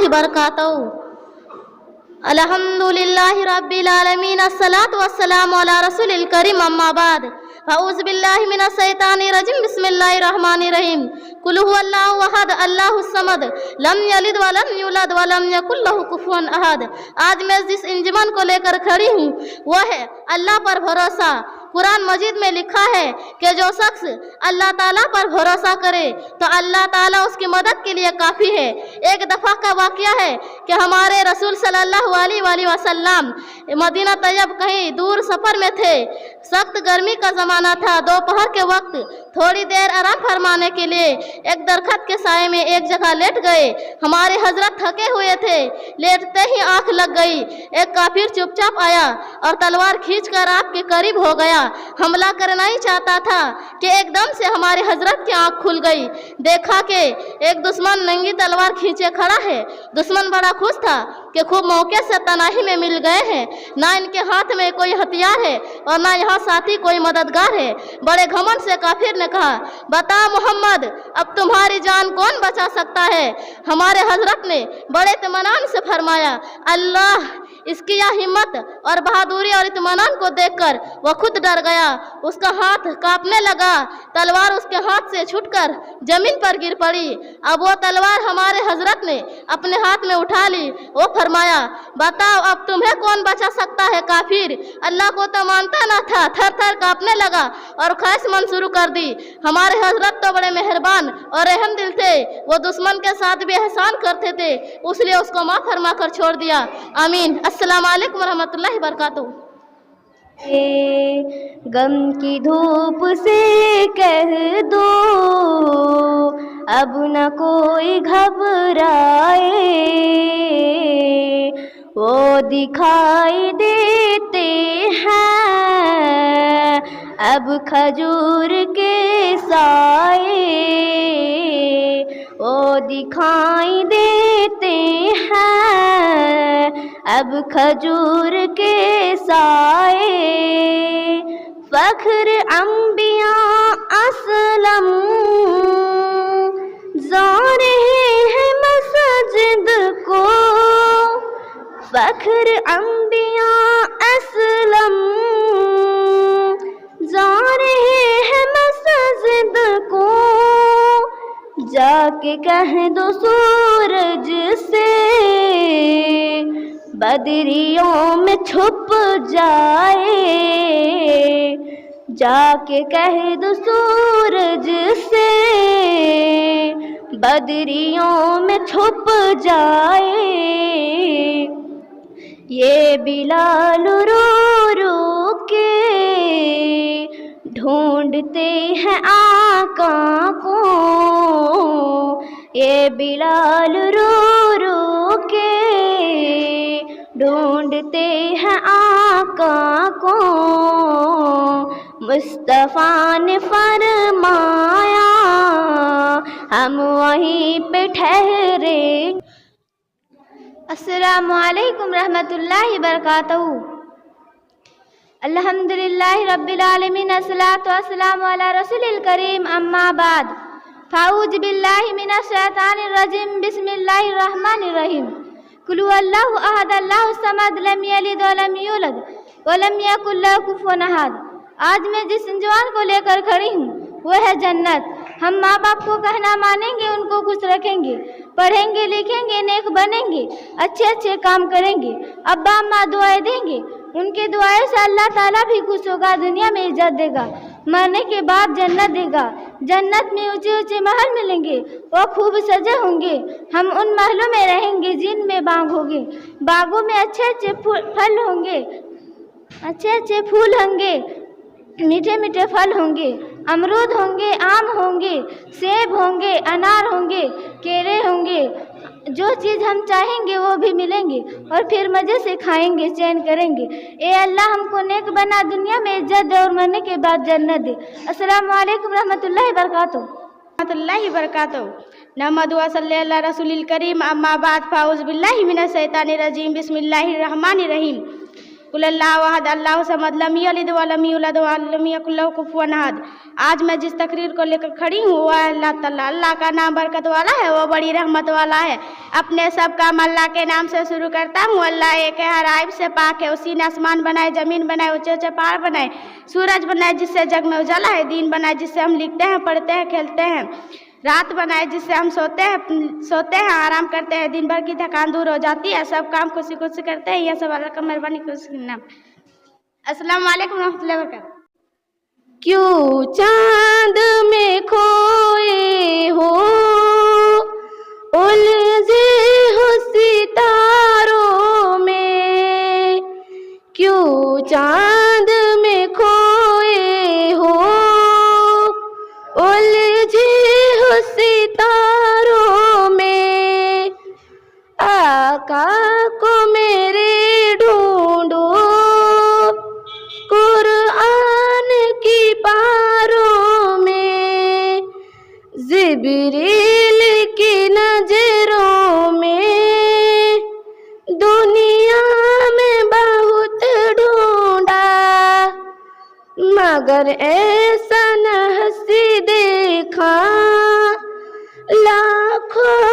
वबरकातुहू। अल्हम्दुलिल्लाहि रब्बिल आलमीन, अस्सलातु वस्सलामु अला रसूलिल करीम, अम्मा बाद। अऊज़ु बिल्लाहि मिनश शैतानिर रजीम, बिस्मिल्लाहिर रहमानिर रहीम। कुल हुवल्लाहु अहद, अल्लाहुस समद, लम यलिद वलम यूलद वलम यकुल लहू कुफुवन अहद। आज मैं जिस इंजमन को लेकर खड़ी हूँ वो है अल्लाह पर भरोसा। कुरान मजीद में लिखा है कि जो शख्स अल्लाह ताला पर भरोसा करे तो अल्लाह ताला उसकी मदद के लिए काफ़ी है। एक दफ़ा का वाक़या है कि हमारे रसूल सल्लल्लाहु अलैहि वसल्लम मदीना तैयब कहीं दूर सफ़र में थे। सख्त गर्मी का ज़माना था। दोपहर के वक्त थोड़ी देर आराम फरमाने के लिए एक दरख्त के साए में एक जगह लेट गए। हमारे हजरत थके हुए थे। लेटते ही आँख लग गई। एक काफिर चुपचाप आया और तलवार खींचकर आपके करीब हो गया। हमला करना ही चाहता था कि एकदम से हमारे हजरत की आंख खुल गई। देखा कि एक दुश्मन नंगी तलवार खींचे खड़ा है। दुश्मन बड़ा खुश था कि खूब मौके से तनाही में मिल गए हैं। ना इनके हाथ में कोई हथियार है और ना यहाँ साथी कोई मददगार है। बड़े घमंड से काफिर ने कहा, बता मोहम्मद, अब तुम्हारी जान कौन बचा सकता है? हमारे हजरत ने बड़े इत्मीनान से फरमाया, अल्लाह। इसकी यह हिम्मत और बहादुरी और इत्मीनान को देखकर वह खुद डर गया। उसका हाथ कांपने लगा। तलवार उसके हाथ से छूटकर जमीन पर गिर पड़ी। अब वो तलवार हमारे हजरत ने अपने हाथ में उठा ली। वो फरमाया, बताओ अब तुम्हें कौन बचा सकता है? काफिर अल्लाह को तो मानता न था, थर थर कांपने लगा और ख्वाहिश मन शुरू कर दी। हमारे हजरत तो बड़े मेहरबान और रहम दिल थे। वो दुश्मन के साथ भी एहसान करते थे, इसलिए उसको माफ फरमा कर छोड़ दिया। आमीन। अस्सलाम वालेकुम रहमतुल्लाहि वबरकातुहू। गम की धूप से कह दो अब न कोई घबराए, वो दिखाई देते हैं अब खजूर के साए, वो दिखाई देते हैं अब खजूर के साए। फख्र अंबिया असलम जा रहे हैं मस्जिद को, फख्र अंबिया असलम जा रहे हैं मस्जिद को। जाके कह दो सूरज से बदरियों में छुप जाए, जाके कह दो सूरज से बदरियों में छुप जाए। ये बिलाल रो रो के ढूंढते हैं आका को, ये बिलाल रो रो के ढूंढते हैं आका को। मुस्तफ़ा ने फरमाया हम वहीं पे ठहरे। अस्सलामु अलैकुम रहमतुल्लाहि वबरकातुहू। अल्हम्दुलिल्लाहि रब्बिल आलमीन, अस्सलातु वस्सलामु अला रसूलिल करीम, अम्मा बाद। फ़ाऊज़ु बिल्लाहि मिनश शैतानिर रजीम, बिस्मिल्लाहिर रहमानिर रहीम। कुल हुवल्लाहु अहद, अल्लाहुस समद, लम यलिद वलम यूलद वलम यकुल लहू कुफुवन अहद। आज मैं जिस इंजवान को लेकर खड़ी हूँ वो है जन्नत। हम माँ बाप को कहना मानेंगे, उनको खुश रखेंगे, पढ़ेंगे लिखेंगे, नेक बनेंगे, अच्छे अच्छे काम करेंगे, अब्बा अम्मा दुआएं देंगे, उनके दुआएं से अल्लाह ताला भी खुश होगा, दुनिया में इज्जत देगा, मरने के बाद जन्नत देगा। जन्नत में ऊंचे ऊंचे महल मिलेंगे, वो खूब सजे होंगे। हम उन महलों में रहेंगे जिनमें बाग होंगे, बागों में अच्छे अच्छे फल होंगे, अच्छे अच्छे फूल होंगे, मीठे मीठे फल होंगे, अमरूद होंगे, आम होंगे, सेब होंगे, अनार होंगे, केले होंगे। जो चीज़ हम चाहेंगे वो भी मिलेंगे और फिर मज़े से खाएंगे, चैन करेंगे। ए अल्लाह हमको नेक बना, दुनिया में इज्जत दे और मरने के बाद जन्नत दे। अस्सलामु अलैकुम रहमतुल्लाहि वबरकातुहू। नहमदु व सल्ली अला रसूलिल करीम, अम्मा बाद। फ़ाऊज़ु बिल्लाहि मिनश शैतानिर रजीम, बिस्मिल्लाहिर रहमानिर रहीम। कुल अल्लाहु अहद अल्लाहु समद लम यलिद व लम यूलद व लम यकुल लहू कुफुवन अहद। आज मैं जिस तकरीर को लेकर खड़ी हूँ वह अल्लाह ताला, अल्लाह का नाम बरकत वाला है, वो बड़ी रहमत वाला है। अपने सब काम अल्लाह के नाम से शुरू करता हूँ। अल्लाह एक है, हर आइब से पाक है। उसी ने आसमान बनाए, जमीन बनाए, ऊंचे ऊंचे पहाड़ बनाए, सूरज बनाए जिससे जग में उजाला है, दिन बनाए जिससे हम लिखते हैं, पढ़ते हैं, खेलते हैं, रात बनाए जिससे हम सोते हैं, आराम करते हैं, दिन भर की थकान दूर हो जाती है, सब काम खुशी खुशी करते हैं। यह सब अल्लाह का मेहरबानी खुशी नाम। अस्सलाम वालेकुम रहमतुल्लाहि व बरकातहू। क्यों चांद में खोए हो, उलझे हो सितारों में, क्यों चांद में खोए हो, उलझे हो सितारों में, आका को मेरे ढूंढो कुरान की पारों में, जिब्रील की नजरों में, दुनिया में बहुत ढूंढा मगर ऐसा न हंसी देखा, लाखों